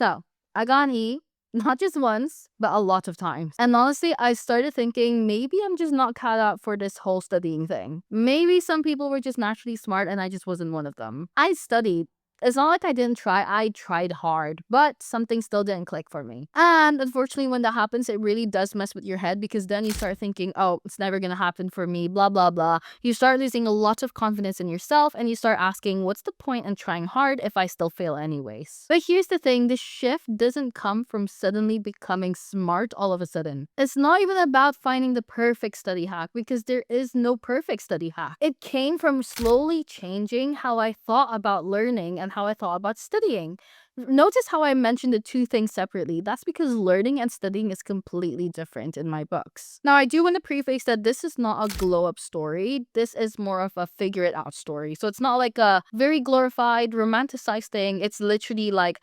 So I got an E, not just once, but a lot of times. And honestly, I started thinking maybe I'm just not cut out for this whole studying thing. Maybe some people were just naturally smart and I just wasn't one of them. I studied. It's not like I didn't try, I tried hard, but something still didn't click for me. And unfortunately, when that happens, it really does mess with your head because then you start thinking, oh, it's never gonna happen for me, blah, blah, blah. You start losing a lot of confidence in yourself and you start asking, what's the point in trying hard if I still fail anyways? But here's the thing, the shift doesn't come from suddenly becoming smart all of a sudden. It's not even about finding the perfect study hack because there is no perfect study hack. It came from slowly changing how I thought about learning and how I thought about studying. Notice how I mentioned the two things separately. That's because learning and studying is completely different in my books. Now, I do want to preface that this is not a glow-up story. This is more of a figure-it-out story. So it's not like a very glorified, romanticized thing. It's literally like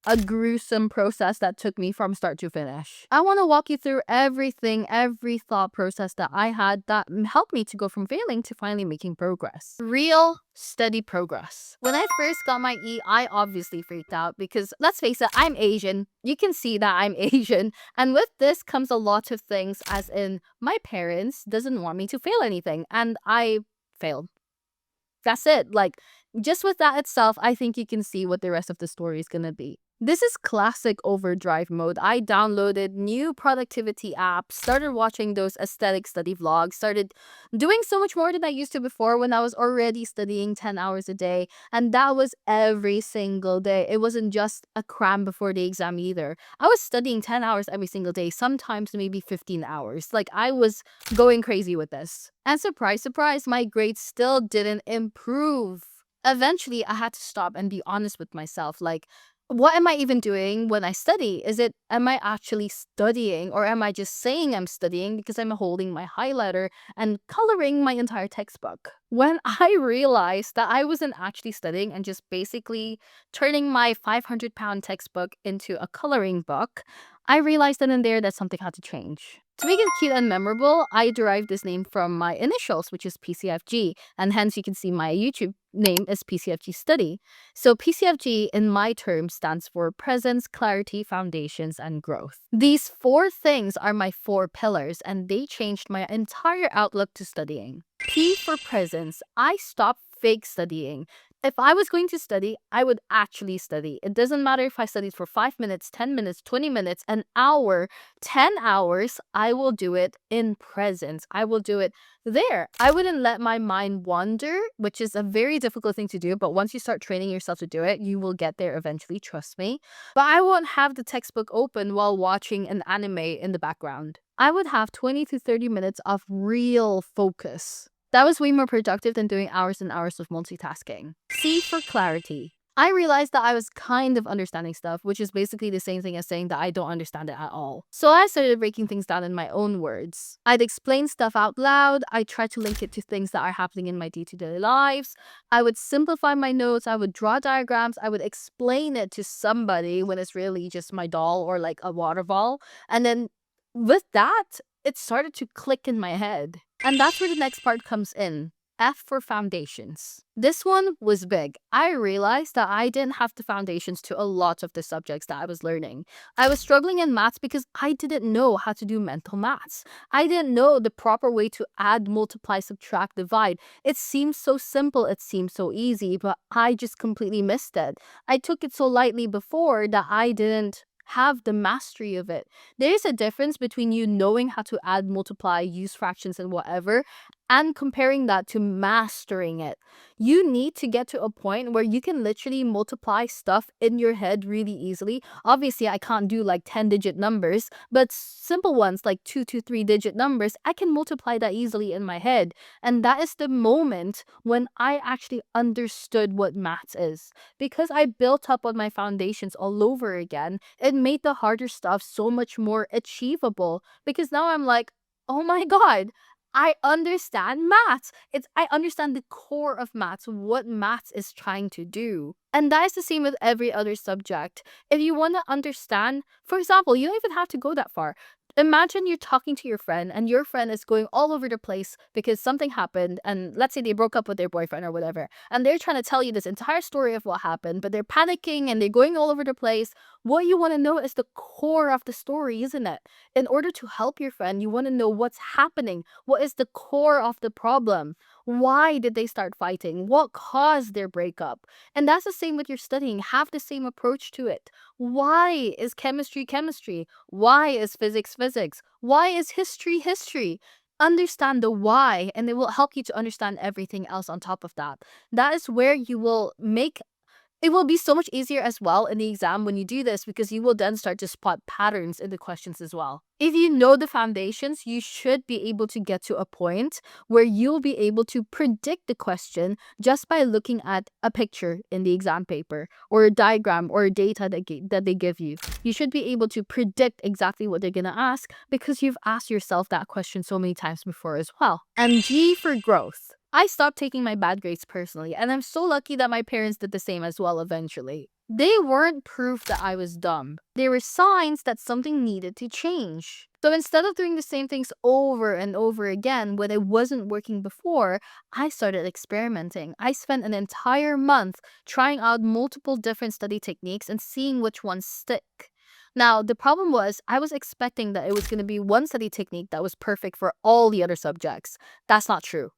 a gruesome process that took me from start to finish. I want to walk you through everything, every thought process that I had that helped me to go from failing to finally making progress. Real, steady progress. When I first got my E, I obviously freaked out because, let's face it, I'm Asian. You can see that I'm Asian. And with this comes a lot of things, as in my parents doesn't want me to fail anything. And I failed. That's it. Like, just with that itself, I think you can see what the rest of the story is gonna be. This is classic overdrive mode. I downloaded new productivity apps, started watching those aesthetic study vlogs, started doing so much more than I used to before when I was already studying 10 hours a day. And that was every single day. It wasn't just a cram before the exam either. I was studying 10 hours every single day, sometimes maybe 15 hours. Like, I was going crazy with this. And surprise, surprise, my grades still didn't improve. Eventually, I had to stop and be honest with myself. Like, what am I even doing when I study? Am I actually studying, or am I just saying I'm studying because I'm holding my highlighter and coloring my entire textbook? When I realized that I wasn't actually studying and just basically turning my 500-pound textbook into a coloring book, I realized then and there that something had to change. To make it cute and memorable, I derived this name from my initials, which is PCFG, and hence you can see my YouTube name is PCFG Study. So PCFG in my term stands for Presence, Clarity, Foundations, and Growth. These four things are my four pillars, and they changed my entire outlook to studying. P for presence. I stopped fake studying. If I was going to study, I would actually study. It doesn't matter if I studied for 5 minutes, 10 minutes, 20 minutes, an hour, 10 hours, I will do it in presence. I will do it there. I wouldn't let my mind wander, which is a very difficult thing to do, but once you start training yourself to do it, you will get there eventually, trust me. But I won't have the textbook open while watching an anime in the background. I would have 20 to 30 minutes of real focus. That was way more productive than doing hours and hours of multitasking. C for clarity. I realized that I was kind of understanding stuff, which is basically the same thing as saying that I don't understand it at all. So I started breaking things down in my own words. I'd explain stuff out loud. I tried to link it to things that are happening in my day-to-day lives. I would simplify my notes. I would draw diagrams. I would explain it to somebody when it's really just my doll or like a water ball. And then with that, it started to click in my head. And that's where the next part comes in. F for foundations. This one was big. I realized that I didn't have the foundations to a lot of the subjects that I was learning. I was struggling in maths because I didn't know how to do mental maths. I didn't know the proper way to add, multiply, subtract, divide. It seems so simple, it seems so easy, but I just completely missed it. I took it so lightly before that I didn't have the mastery of it. There is a difference between you knowing how to add, multiply, use fractions and whatever, and comparing that to mastering it. You need to get to a point where you can literally multiply stuff in your head really easily. Obviously, I can't do like 10-digit numbers, but simple ones like 2 to 3-digit numbers, I can multiply that easily in my head. And that is the moment when I actually understood what maths is. Because I built up on my foundations all over again, it made the harder stuff so much more achievable. Because now I'm like, oh my God, I understand maths. I understand the core of maths, what maths is trying to do. And that is the same with every other subject. If you want to understand, for example, you don't even have to go that far. Imagine you're talking to your friend and your friend is going all over the place because something happened, and let's say they broke up with their boyfriend or whatever, and they're trying to tell you this entire story of what happened, but they're panicking and they're going all over the place. What you want to know is the core of the story, isn't it? In order to help your friend, you want to know what's happening. What is the core of the problem? Why did they start fighting? What caused their breakup? And that's the same with your studying. Have the same approach to it. Why is chemistry chemistry? Why is physics physics? Why is history history? Understand the why, and it will help you to understand everything else on top of that. That is where you will make it will be so much easier as well in the exam when you do this, because you will then start to spot patterns in the questions as well. If you know the foundations, you should be able to get to a point where you'll be able to predict the question just by looking at a picture in the exam paper or a diagram or data that they give you. You should be able to predict exactly what they're going to ask because you've asked yourself that question so many times before as well. And G for growth. I stopped taking my bad grades personally, and I'm so lucky that my parents did the same as well eventually. They weren't proof that I was dumb. They were signs that something needed to change. So instead of doing the same things over and over again when it wasn't working before, I started experimenting. I spent an entire month trying out multiple different study techniques and seeing which ones stick. Now, the problem was I was expecting that it was going to be one study technique that was perfect for all the other subjects. That's not true.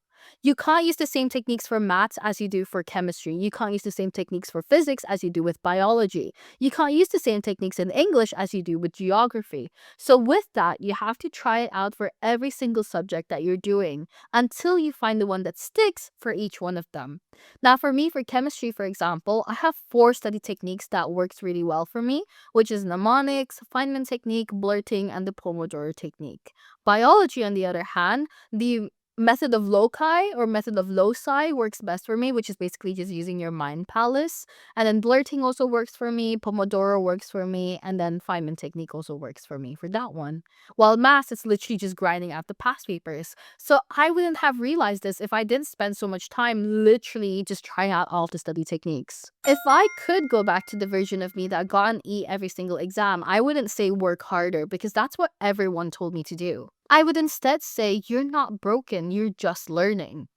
You can't use the same techniques for maths as you do for chemistry. You can't use the same techniques for physics as you do with biology. You can't use the same techniques in English as you do with geography. So with that, you have to try it out for every single subject that you're doing until you find the one that sticks for each one of them. Now, for me, for chemistry, for example, I have 4 study techniques that works really well for me, which is mnemonics, Feynman technique, blurting, and the pomodoro technique. Biology, on the other hand, the method of loci or method of loci works best for me, which is basically just using your mind palace. And then blurting also works for me, pomodoro works for me, and then Feynman technique also works for me for that one. While math is literally just grinding out the past papers. So I wouldn't have realized this if I didn't spend so much time literally just trying out all the study techniques. If I could go back to the version of me that got an E every single exam, I wouldn't say work harder because that's what everyone told me to do. I would instead say you're not broken, you're just learning.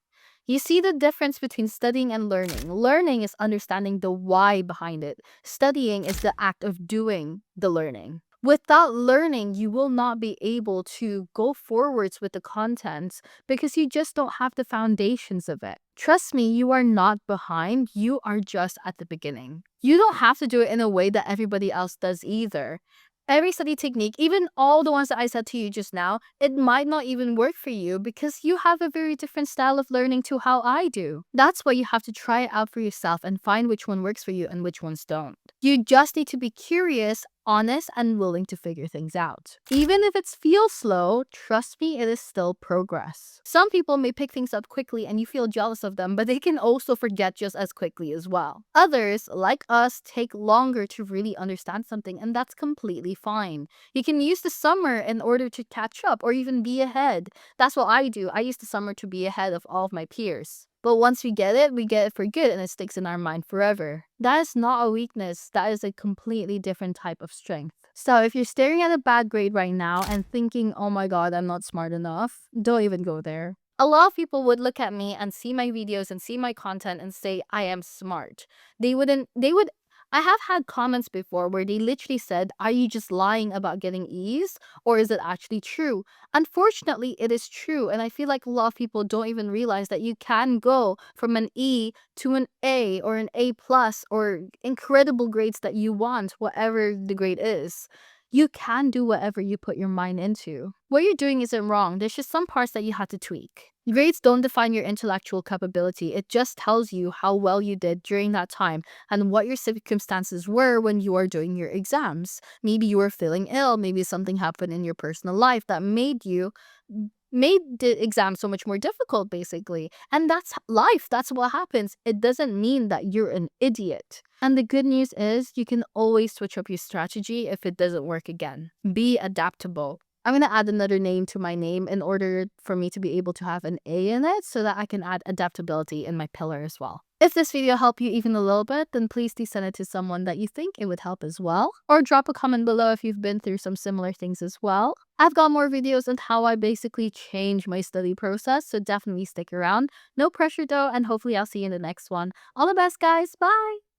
You see the difference between studying and learning. Learning is understanding the why behind it. Studying is the act of doing the learning. Without learning, you will not be able to go forwards with the content because you just don't have the foundations of it. Trust me, you are not behind, you are just at the beginning. You don't have to do it in a way that everybody else does either. Every study technique, even all the ones that I said to you just now, it might not even work for you because you have a very different style of learning to how I do. That's why you have to try it out for yourself and find which one works for you and which ones don't. You just need to be curious, honest, and willing to figure things out. Even if it feels slow, trust me, it is still progress. Some people may pick things up quickly and you feel jealous of them, but they can also forget just as quickly as well. Others, like us, take longer to really understand something, and that's completely fine. You can use the summer in order to catch up or even be ahead. That's what I do. I use the summer to be ahead of all of my peers. But once we get it for good and it sticks in our mind forever. That is not a weakness. That is a completely different type of strength. So if you're staring at a bad grade right now and thinking, oh my god, I'm not smart enough, don't even go there. A lot of people would look at me and see my videos and see my content and say I am smart. I have had comments before where they literally said, are you just lying about getting E's or is it actually true? Unfortunately, it is true. And I feel like a lot of people don't even realize that you can go from an E to an A or an A plus or incredible grades that you want, whatever the grade is. You can do whatever you put your mind into. What you're doing isn't wrong. There's just some parts that you have to tweak. Grades don't define your intellectual capability. It just tells you how well you did during that time and what your circumstances were when you are doing your exams. Maybe you were feeling ill. Maybe something happened in your personal life that made the exam so much more difficult, basically. And that's life. That's what happens. It doesn't mean that you're an idiot. And the good news is you can always switch up your strategy if it doesn't work again. Be adaptable. I'm going to add another name to my name in order for me to be able to have an A in it so that I can add adaptability in my pillar as well. If this video helped you even a little bit, then please do send it to someone that you think it would help as well. Or drop a comment below if you've been through some similar things as well. I've got more videos on how I basically change my study process, so definitely stick around. No pressure though, and hopefully I'll see you in the next one. All the best, guys. Bye!